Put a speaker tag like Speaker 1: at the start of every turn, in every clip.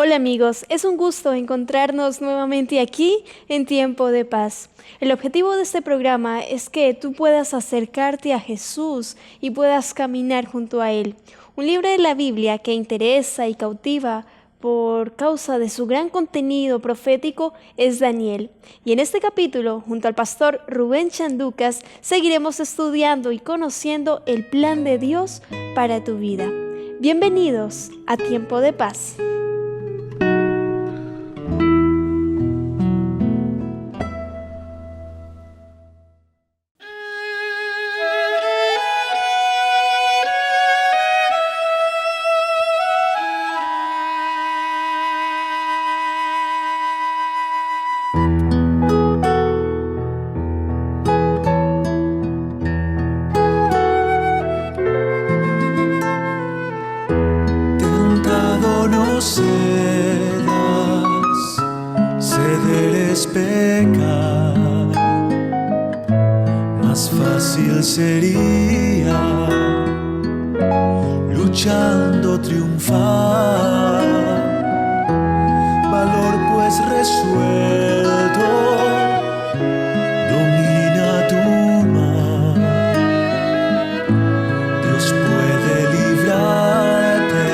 Speaker 1: Hola amigos, es un gusto encontrarnos nuevamente aquí en Tiempo de Paz. El objetivo de este programa es que tú puedas acercarte a Jesús y puedas caminar junto a Él. Un libro de la Biblia que interesa y cautiva por causa de su gran contenido profético es Daniel. Y en este capítulo, junto al pastor Rubén Chanducas, seguiremos estudiando y conociendo el plan de Dios para tu vida. Bienvenidos a Tiempo de Paz.
Speaker 2: Pecar, más fácil sería luchando triunfar, valor pues resuelto domina tu mar. Dios puede librarte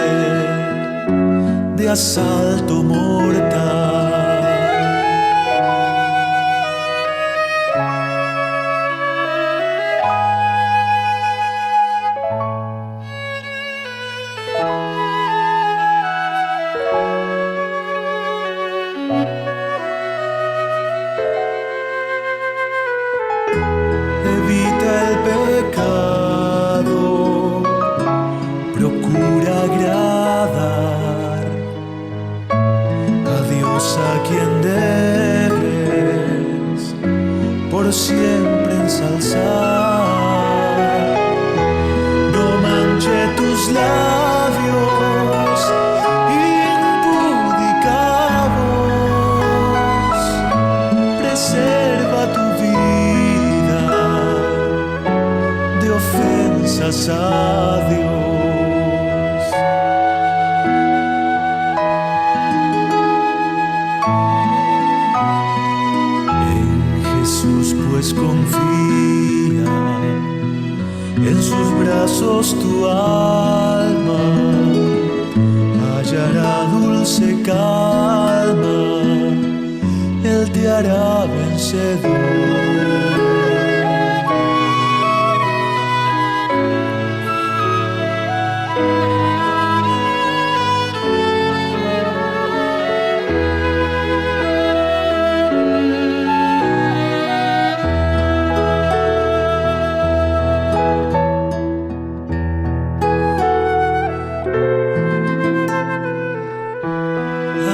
Speaker 2: de asalto mortal. Evita el pecado, procura agradar a Dios, a quien debes por siempre ensalzar. No manche tus labios impudicados, preserva tu vida de ofensas a Dios. En Jesús pues confía, en sus brazos tu alma hallará dulce calma, Él te hará vencedor.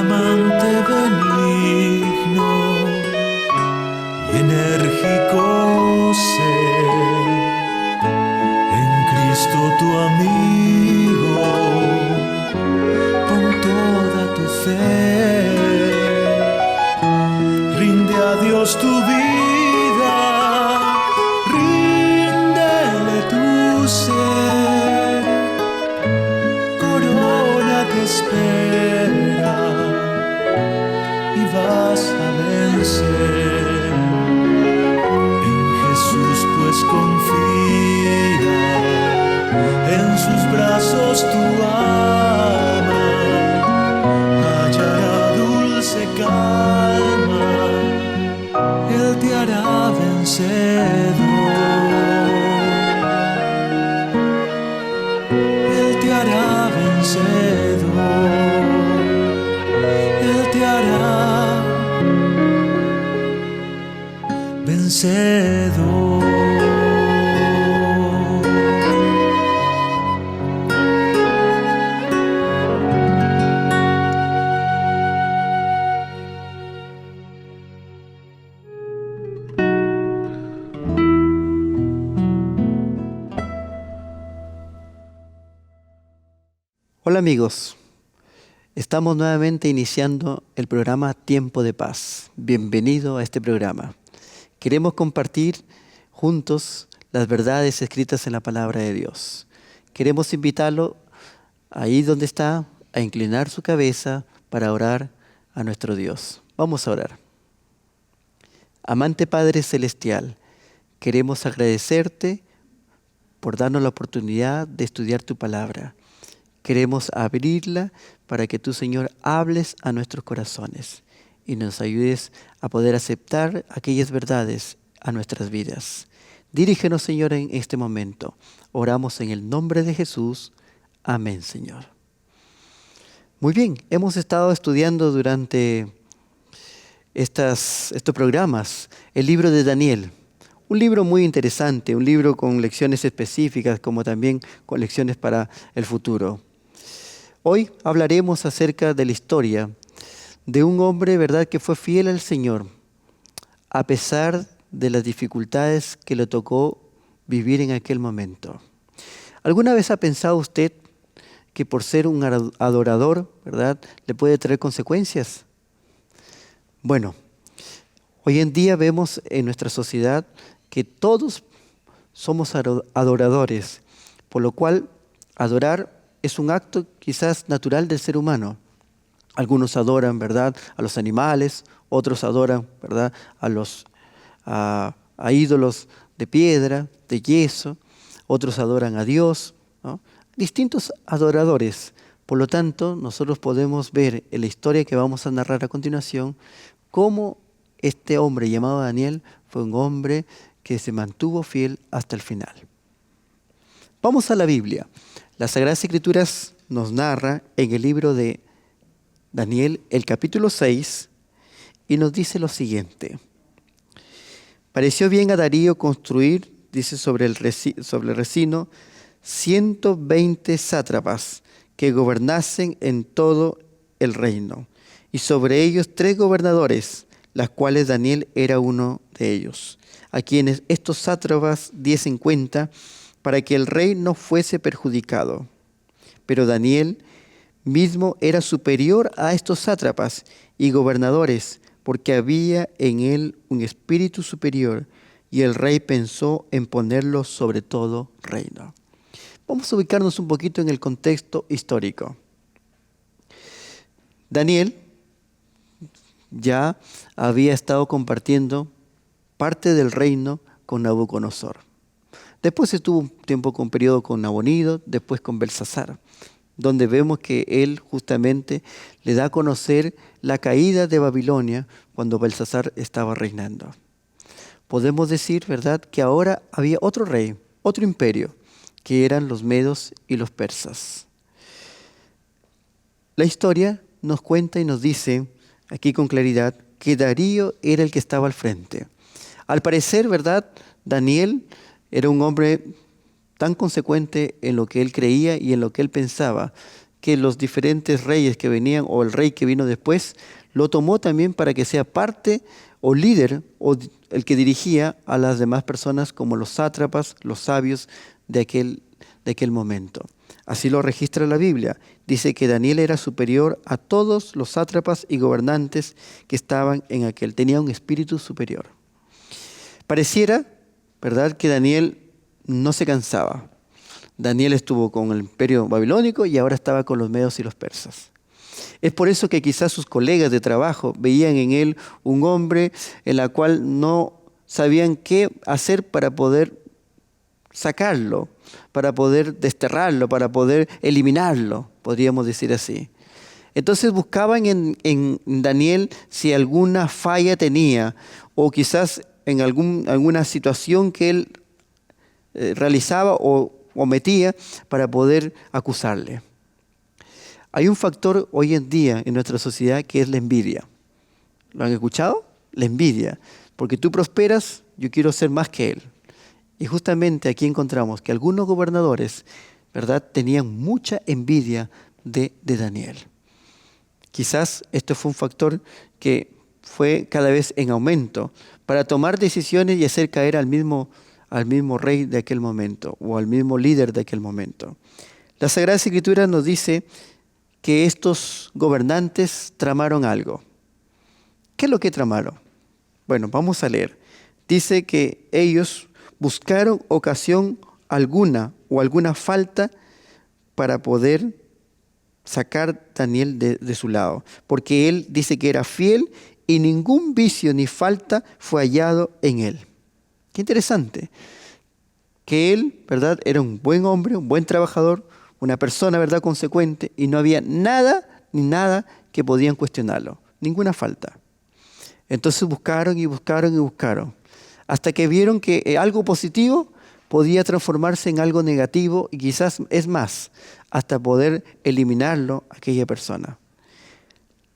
Speaker 2: Amante benigno y enérgico ser, en Cristo tu amigo, con toda tu fe, rinde a Dios tu vida, ríndele tu ser, corona te espera y vas a vencer. En Jesús pues confía, en sus brazos tu alma hallará dulce calma, Él te hará vencedor. Él te hará vencedor. Él te hará vencedor.
Speaker 3: Hola amigos, estamos nuevamente iniciando el programa Tiempo de Paz. Bienvenido a este programa. Queremos compartir juntos las verdades escritas en la palabra de Dios. Queremos invitarlo ahí donde está a inclinar su cabeza para orar a nuestro Dios. Vamos a orar. Amante Padre Celestial, queremos agradecerte por darnos la oportunidad de estudiar tu palabra. Queremos abrirla para que tú, Señor, hables a nuestros corazones y nos ayudes a poder aceptar aquellas verdades a nuestras vidas. Dirígenos, Señor, en este momento. Oramos en el nombre de Jesús. Amén, Señor. Muy bien, hemos estado estudiando durante estos programas el libro de Daniel. Un libro muy interesante, un libro con lecciones específicas como también con lecciones para el futuro. Hoy hablaremos acerca de la historia de un hombre, ¿verdad?, que fue fiel al Señor a pesar de las dificultades que le tocó vivir en aquel momento. ¿Alguna vez ha pensado usted que por ser un adorador, ¿verdad?, le puede traer consecuencias? Bueno, hoy en día vemos en nuestra sociedad que todos somos adoradores, por lo cual adorar es un acto quizás natural del ser humano. Algunos adoran, ¿verdad?, a los animales, otros adoran, ¿verdad?, a ídolos de piedra, de yeso, otros adoran a Dios, ¿no? Distintos adoradores. Por lo tanto, nosotros podemos ver en la historia que vamos a narrar a continuación cómo este hombre llamado Daniel fue un hombre que se mantuvo fiel hasta el final. Vamos a la Biblia. Las Sagradas Escrituras nos narra en el libro de Daniel, el capítulo 6, y nos dice lo siguiente. Pareció bien a Darío construir, dice sobre el Resino, 120 sátrapas que gobernasen en todo el reino, y sobre ellos 3 gobernadores, las cuales Daniel era uno de ellos, a quienes estos sátrapas diesen cuenta para que el rey no fuese perjudicado. Pero Daniel mismo era superior a estos sátrapas y gobernadores, porque había en él un espíritu superior, y el rey pensó en ponerlo sobre todo reino. Vamos a ubicarnos un poquito en el contexto histórico. Daniel ya había estado compartiendo parte del reino con Nabucodonosor. Después estuvo un tiempo con periodo con Nabonido, después con Belsasar, donde vemos que él justamente le da a conocer la caída de Babilonia cuando Belsasar estaba reinando. Podemos decir, ¿verdad?, que ahora había otro rey, otro imperio, que eran los medos y los persas. La historia nos cuenta y nos dice, aquí con claridad, que Darío era el que estaba al frente. Al parecer, ¿verdad?, Daniel era un hombre tan consecuente en lo que él creía y en lo que él pensaba, que los diferentes reyes que venían, o el rey que vino después, lo tomó también para que sea parte o líder, o el que dirigía a las demás personas como los sátrapas, los sabios de aquel momento. Así lo registra la Biblia. Dice que Daniel era superior a todos los sátrapas y gobernantes que estaban en aquel. Tenía un espíritu superior. Pareciera, ¿verdad?, que Daniel no se cansaba. Daniel estuvo con el imperio babilónico y ahora estaba con los medos y los persas. Es por eso que quizás sus colegas de trabajo veían en él un hombre en el cual no sabían qué hacer para poder sacarlo, para poder desterrarlo, para poder eliminarlo, podríamos decir así. Entonces buscaban en Daniel si alguna falla tenía, o quizás en alguna situación que él realizaba o omitía para poder acusarle. Hay un factor hoy en día en nuestra sociedad que es la envidia. ¿Lo han escuchado? La envidia. Porque tú prosperas, yo quiero ser más que él. Y justamente aquí encontramos que algunos gobernadores, ¿verdad?, tenían mucha envidia de Daniel. Quizás esto fue un factor que fue cada vez en aumento para tomar decisiones y hacer caer al mismo rey de aquel momento o al mismo líder de aquel momento. La Sagrada Escritura nos dice que estos gobernantes tramaron algo. ¿Qué es lo que tramaron? Bueno, vamos a leer. Dice que ellos buscaron ocasión alguna o alguna falta para poder sacar a Daniel de su lado, porque él dice que era fiel y ningún vicio ni falta fue hallado en él. Qué interesante, que él, ¿verdad?, era un buen hombre, un buen trabajador, una persona, ¿verdad?, consecuente, y no había nada ni nada que podían cuestionarlo, ninguna falta. Entonces buscaron y buscaron y buscaron, hasta que vieron que algo positivo podía transformarse en algo negativo y quizás es más, hasta poder eliminarlo a aquella persona.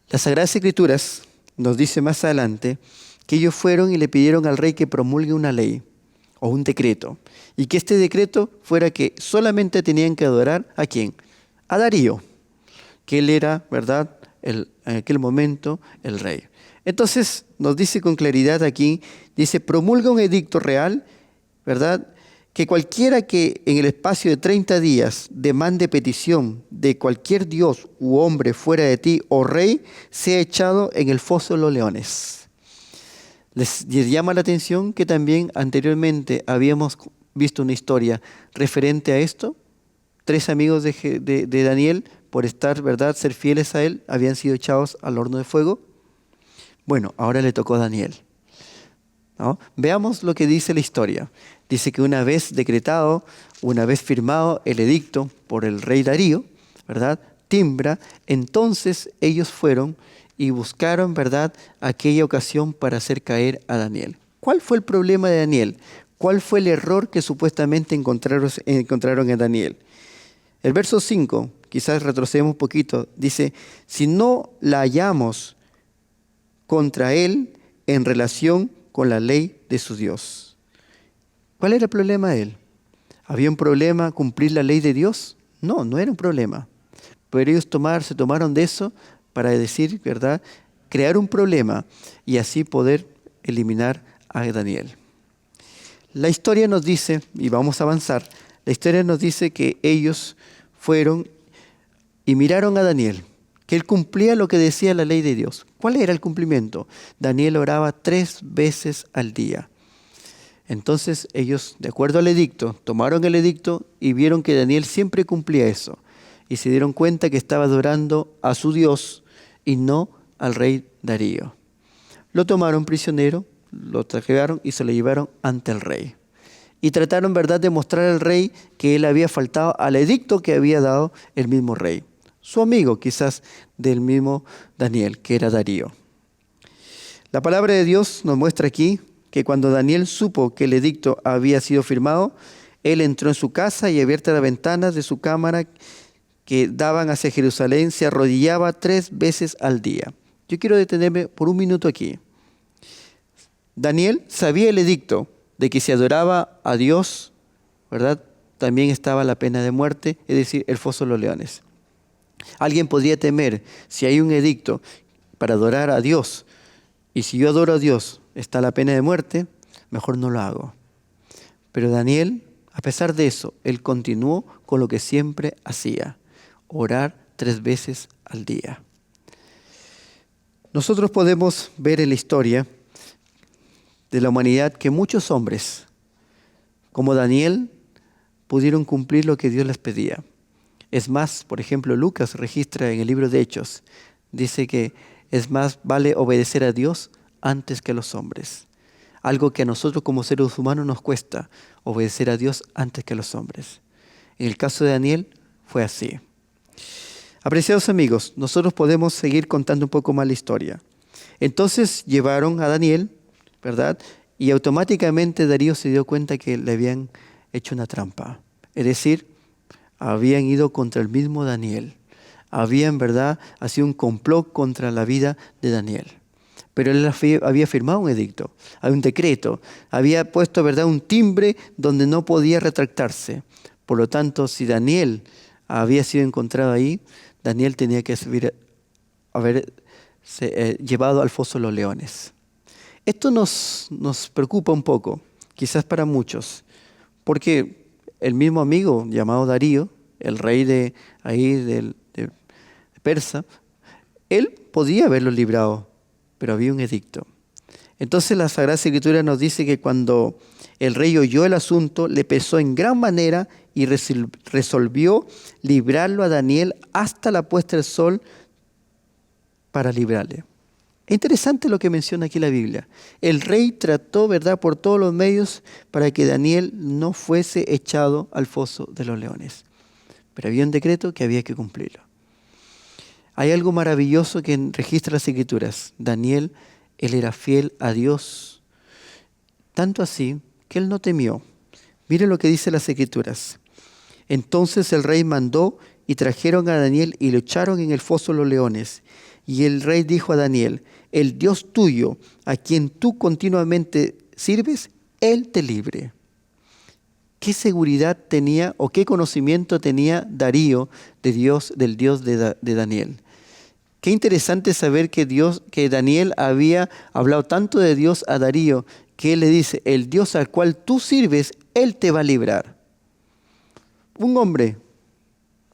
Speaker 3: Las Sagradas Escrituras nos dice más adelante que ellos fueron y le pidieron al rey que promulgue una ley o un decreto, y que este decreto fuera que solamente tenían que adorar ¿a quién? A Darío, que él era, ¿verdad?, en aquel momento el rey. Entonces nos dice con claridad aquí, dice, promulga un edicto real, ¿verdad?, que cualquiera que en el espacio de 30 días demande petición de cualquier dios u hombre fuera de ti, oh rey, sea echado en el foso de los leones. Les llama la atención que también anteriormente habíamos visto una historia referente a esto. 3 amigos de Daniel, por estar, ¿verdad?, ser fieles a él, habían sido echados al horno de fuego. Bueno, ahora le tocó a Daniel, ¿no? Veamos lo que dice la historia. Dice que una vez decretado, una vez firmado el edicto por el rey Darío, ¿verdad?, timbra, entonces ellos fueron y buscaron, ¿verdad?, aquella ocasión para hacer caer a Daniel. ¿Cuál fue el problema de Daniel? ¿Cuál fue el error que supuestamente encontraron en Daniel? El verso 5, quizás retrocedemos un poquito, dice, si no la hallamos contra él en relación con la ley de su Dios. ¿Cuál era el problema de él? ¿Había un problema cumplir la ley de Dios? No, no era un problema. Pero ellos se tomaron de eso para decir, ¿verdad?, crear un problema y así poder eliminar a Daniel. La historia nos dice, y vamos a avanzar, la historia nos dice que ellos fueron y miraron a Daniel, que él cumplía lo que decía la ley de Dios. ¿Cuál era el cumplimiento? Daniel oraba 3 veces al día. Entonces ellos, de acuerdo al edicto, tomaron el edicto y vieron que Daniel siempre cumplía eso. Y se dieron cuenta que estaba adorando a su Dios y no al rey Darío. Lo tomaron prisionero, lo trajeron y se lo llevaron ante el rey. Y trataron, ¿verdad?, de mostrar al rey que él había faltado al edicto que había dado el mismo rey. Su amigo, quizás, del mismo Daniel, que era Darío. La palabra de Dios nos muestra aquí que cuando Daniel supo que el edicto había sido firmado, él entró en su casa y abiertas las ventanas de su cámara que daban hacia Jerusalén, se arrodillaba 3 veces al día. Yo quiero detenerme por un minuto aquí. Daniel sabía el edicto de que si adoraba a Dios, ¿verdad?, también estaba la pena de muerte, es decir, el foso de los leones. Alguien podría temer, si hay un edicto para adorar a Dios, y si yo adoro a Dios, está la pena de muerte, mejor no lo hago. Pero Daniel, a pesar de eso, él continuó con lo que siempre hacía, orar 3 veces al día. Nosotros podemos ver en la historia de la humanidad que muchos hombres, como Daniel, pudieron cumplir lo que Dios les pedía. Es más, por ejemplo, Lucas registra en el libro de Hechos, dice que es más, vale obedecer a Dios antes que a los hombres. Algo que a nosotros como seres humanos nos cuesta, obedecer a Dios antes que a los hombres. En el caso de Daniel fue así. Apreciados amigos, nosotros podemos seguir contando un poco más la historia. Entonces llevaron a Daniel, ¿verdad?, y automáticamente Darío se dio cuenta que le habían hecho una trampa. Es decir, habían ido contra el mismo Daniel. Habían, ¿verdad?, sido un complot contra la vida de Daniel. Pero él había firmado un edicto, un decreto, había puesto, ¿verdad?, un timbre donde no podía retractarse. Por lo tanto, si Daniel había sido encontrado ahí, Daniel tenía que haberse llevado al foso de los leones. Esto nos preocupa un poco, quizás para muchos, porque el mismo amigo llamado Darío, el rey de Persa, él podía haberlo librado, pero había un edicto. Entonces la Sagrada Escritura nos dice que cuando El rey oyó el asunto, le pesó en gran manera y resolvió librarlo a Daniel hasta la puesta del sol para librarle. Es interesante lo que menciona aquí la Biblia. El rey trató, ¿verdad?, por todos los medios para que Daniel no fuese echado al foso de los leones. Pero había un decreto que había que cumplirlo. Hay algo maravilloso que registra las Escrituras. Daniel, él era fiel a Dios, tanto así que él no temió. Mire lo que dice las Escrituras. Entonces el rey mandó y trajeron a Daniel y lo echaron en el foso de los leones. Y el rey dijo a Daniel: el Dios tuyo, a quien tú continuamente sirves, Él te libre. ¿Qué seguridad tenía o qué conocimiento tenía Darío de Dios, del Dios de Daniel? Qué interesante saber que Daniel había hablado tanto de Dios a Darío, que él le dice: el Dios al cual tú sirves, Él te va a librar. Un hombre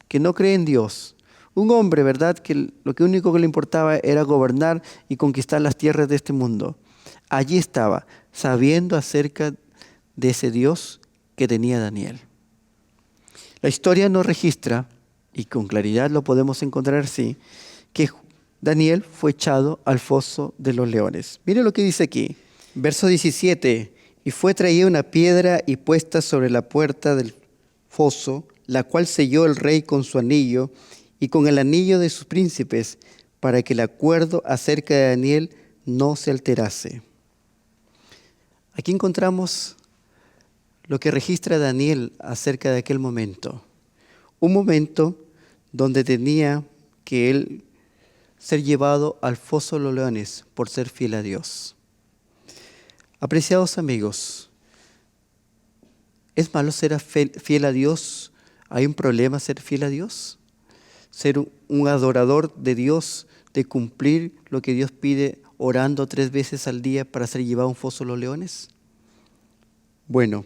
Speaker 3: que no cree en Dios, un hombre, ¿verdad?, que lo único que le importaba era gobernar y conquistar las tierras de este mundo. Allí estaba, sabiendo acerca de ese Dios que tenía Daniel. La historia nos registra, y con claridad lo podemos encontrar así, que Daniel fue echado al foso de los leones. Mire lo que dice aquí, verso 17. Y fue traída una piedra y puesta sobre la puerta del foso, la cual selló el rey con su anillo y con el anillo de sus príncipes, para que el acuerdo acerca de Daniel no se alterase. Aquí encontramos lo que registra Daniel acerca de aquel momento. Un momento donde tenía que él ser llevado al foso de los leones por ser fiel a Dios. Apreciados amigos, ¿es malo ser fiel a Dios? ¿Hay un problema ser fiel a Dios? Ser un adorador de Dios, de cumplir lo que Dios pide orando 3 veces al día para ser llevado a un foso de los leones. Bueno,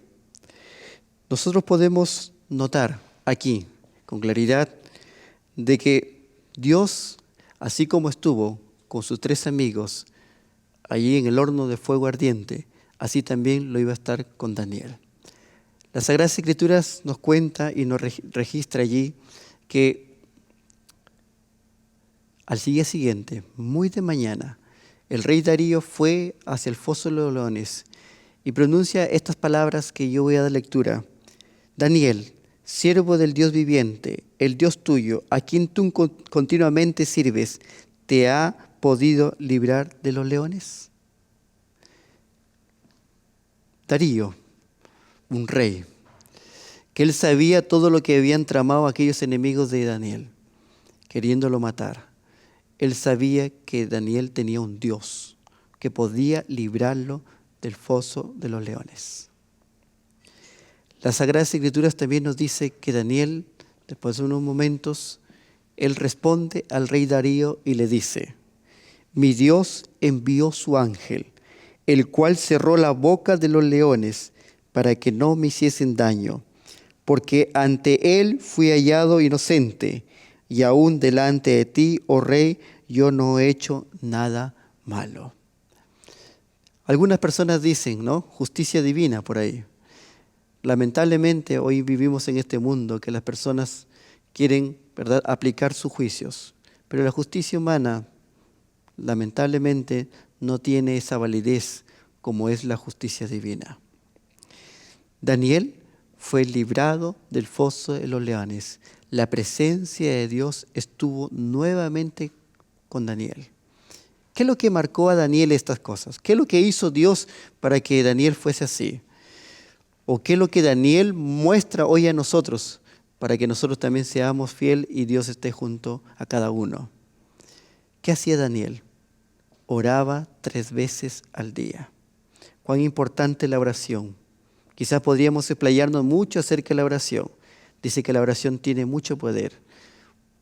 Speaker 3: nosotros podemos notar aquí con claridad de que Dios, así como estuvo con sus 3 amigos allí en el horno de fuego ardiente, así también lo iba a estar con Daniel. Las Sagradas Escrituras nos cuenta y nos registra allí que al día siguiente, muy de mañana, el rey Darío fue hacia el foso de los leones y pronuncia estas palabras que yo voy a dar lectura. Daniel, siervo del Dios viviente, el Dios tuyo, a quien tú continuamente sirves, ¿te ha podido librar de los leones? Darío, un rey, que él sabía todo lo que habían tramado aquellos enemigos de Daniel, queriéndolo matar. Él sabía que Daniel tenía un Dios que podía librarlo del foso de los leones. Las Sagradas Escrituras también nos dice que Daniel, después de unos momentos, él responde al rey Darío y le dice: mi Dios envió su ángel, el cual cerró la boca de los leones para que no me hiciesen daño, porque ante él fui hallado inocente, y aún delante de ti, oh rey, yo no he hecho nada malo. Algunas personas dicen, ¿no?, justicia divina por ahí. Lamentablemente hoy vivimos en este mundo que las personas quieren, ¿verdad?, aplicar sus juicios, pero la justicia humana lamentablemente no tiene esa validez como es la justicia divina. Daniel fue librado del foso de los leones. La presencia de Dios estuvo nuevamente con Daniel. ¿Qué es lo que marcó a Daniel estas cosas? ¿Qué es lo que hizo Dios para que Daniel fuese así? ¿O qué es lo que Daniel muestra hoy a nosotros para que nosotros también seamos fieles y Dios esté junto a cada uno? ¿Qué hacía Daniel? Oraba 3 veces al día. Cuán importante la oración. Quizás podríamos explayarnos mucho acerca de la oración. Dice que la oración tiene mucho poder.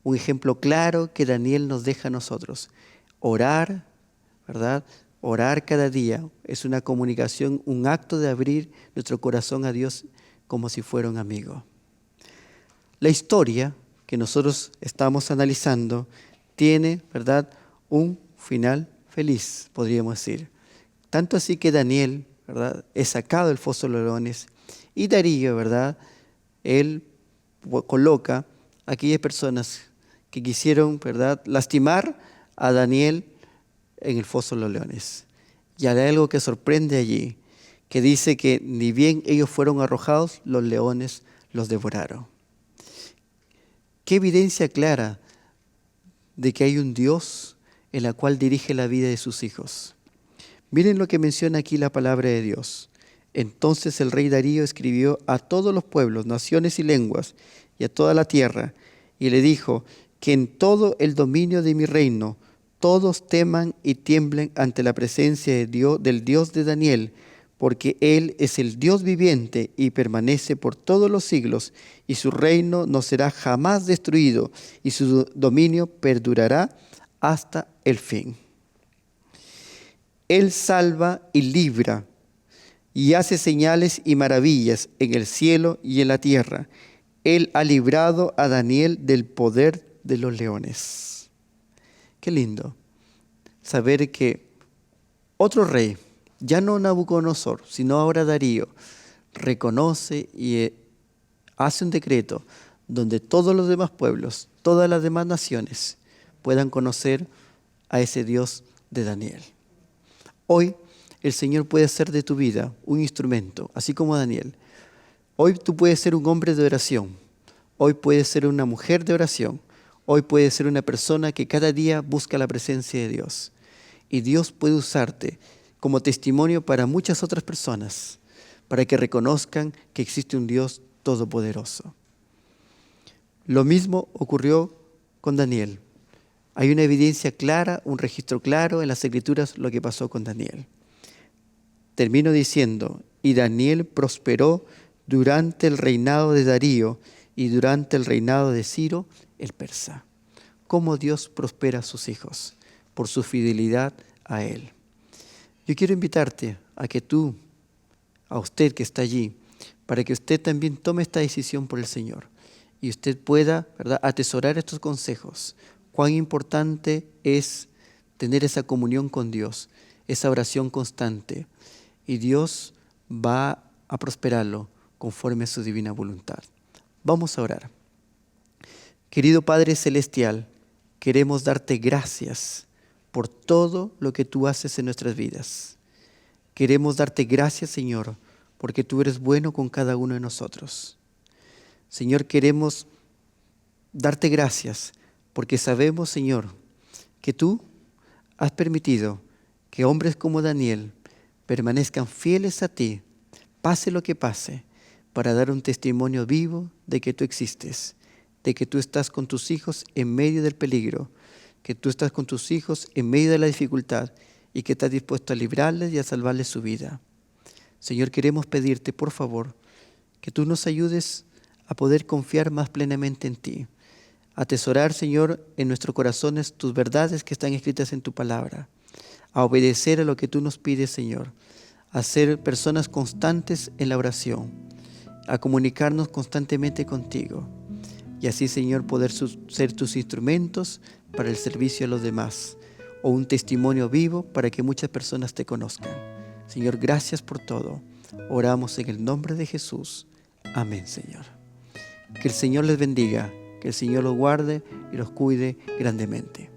Speaker 3: Un ejemplo claro que Daniel nos deja a nosotros. Orar, ¿verdad? Orar cada día es una comunicación, un acto de abrir nuestro corazón a Dios como si fuera un amigo. La historia que nosotros estamos analizando tiene, ¿verdad?, un final feliz, podríamos decir. Tanto así que Daniel, ¿verdad?, es sacado del foso de los leones. Y Darío, ¿verdad?, él coloca a aquellas personas que quisieron, ¿verdad?, lastimar a Daniel en el foso de los leones. Y hay algo que sorprende allí, que dice que ni bien ellos fueron arrojados, los leones los devoraron. Qué evidencia clara de que hay un Dios en la cual dirige la vida de sus hijos. Miren lo que menciona aquí la palabra de Dios. Entonces el rey Darío escribió a todos los pueblos, naciones y lenguas, y a toda la tierra, y le dijo que en todo el dominio de mi reino todos teman y tiemblen ante la presencia de Dios, del Dios de Daniel, porque Él es el Dios viviente y permanece por todos los siglos, y su reino no será jamás destruido, y su dominio perdurará hasta el fin. Él salva y libra, y hace señales y maravillas en el cielo y en la tierra. Él ha librado a Daniel del poder de los leones. Qué lindo saber que otro rey, ya no Nabucodonosor, sino ahora Darío, reconoce y hace un decreto donde todos los demás pueblos, todas las demás naciones puedan conocer a ese Dios de Daniel. Hoy el Señor puede hacer de tu vida un instrumento, así como Daniel. Hoy tú puedes ser un hombre de oración, hoy puedes ser una mujer de oración, hoy puedes ser una persona que cada día busca la presencia de Dios. Y Dios puede usarte como testimonio para muchas otras personas, para que reconozcan que existe un Dios todopoderoso. Lo mismo ocurrió con Daniel. Hay una evidencia clara, un registro claro en las Escrituras lo que pasó con Daniel. Termino diciendo, y Daniel prosperó durante el reinado de Darío y durante el reinado de Ciro el persa. Cómo Dios prospera a sus hijos por su fidelidad a Él. Yo quiero invitarte a que tú, a usted que está allí, para que usted también tome esta decisión por el Señor y usted pueda, ¿verdad?, atesorar estos consejos. Cuán importante es tener esa comunión con Dios, esa oración constante, y Dios va a prosperarlo conforme a su divina voluntad. Vamos a orar. Querido Padre Celestial, queremos darte gracias por todo lo que tú haces en nuestras vidas. Queremos darte gracias, Señor, porque tú eres bueno con cada uno de nosotros. Señor, queremos darte gracias porque sabemos, Señor, que tú has permitido que hombres como Daniel permanezcan fieles a ti, pase lo que pase, para dar un testimonio vivo de que tú existes, de que tú estás con tus hijos en medio del peligro, que tú estás con tus hijos en medio de la dificultad y que estás dispuesto a librarles y a salvarles su vida. Señor, queremos pedirte, por favor, que tú nos ayudes a poder confiar más plenamente en ti, a atesorar, Señor, en nuestros corazones tus verdades que están escritas en tu palabra, a obedecer a lo que tú nos pides, Señor, a ser personas constantes en la oración, a comunicarnos constantemente contigo y así, Señor, poder ser tus instrumentos para el servicio a los demás o un testimonio vivo para que muchas personas te conozcan. Señor, gracias por todo. Oramos en el nombre de Jesús. Amén, Señor. Que el Señor les bendiga, que el Señor los guarde y los cuide grandemente.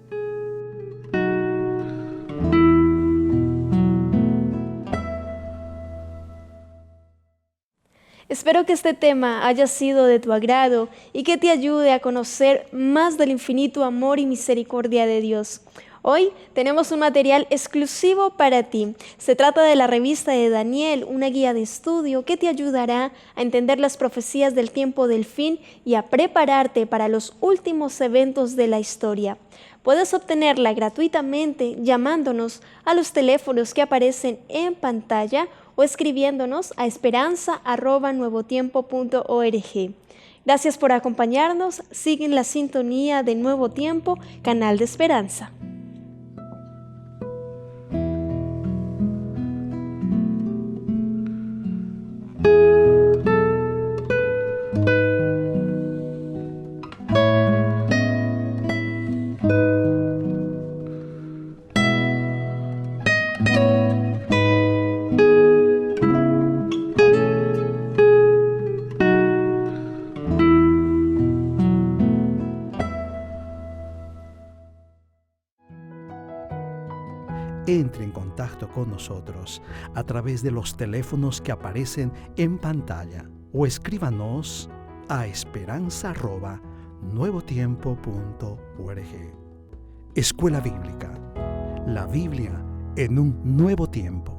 Speaker 1: Espero que este tema haya sido de tu agrado y que te ayude a conocer más del infinito amor y misericordia de Dios. Hoy tenemos un material exclusivo para ti. Se trata de la revista de Daniel, una guía de estudio que te ayudará a entender las profecías del tiempo del fin y a prepararte para los últimos eventos de la historia. Puedes obtenerla gratuitamente llamándonos a los teléfonos que aparecen en pantalla o escribiéndonos a esperanza@nuevotiempo.org. Gracias por acompañarnos. Sigue en la sintonía de Nuevo Tiempo, canal de esperanza.
Speaker 4: entre en contacto con nosotros a través de los teléfonos que aparecen en pantalla o escríbanos a esperanza@nuevotiempo.org. Escuela Bíblica, la Biblia en un nuevo tiempo.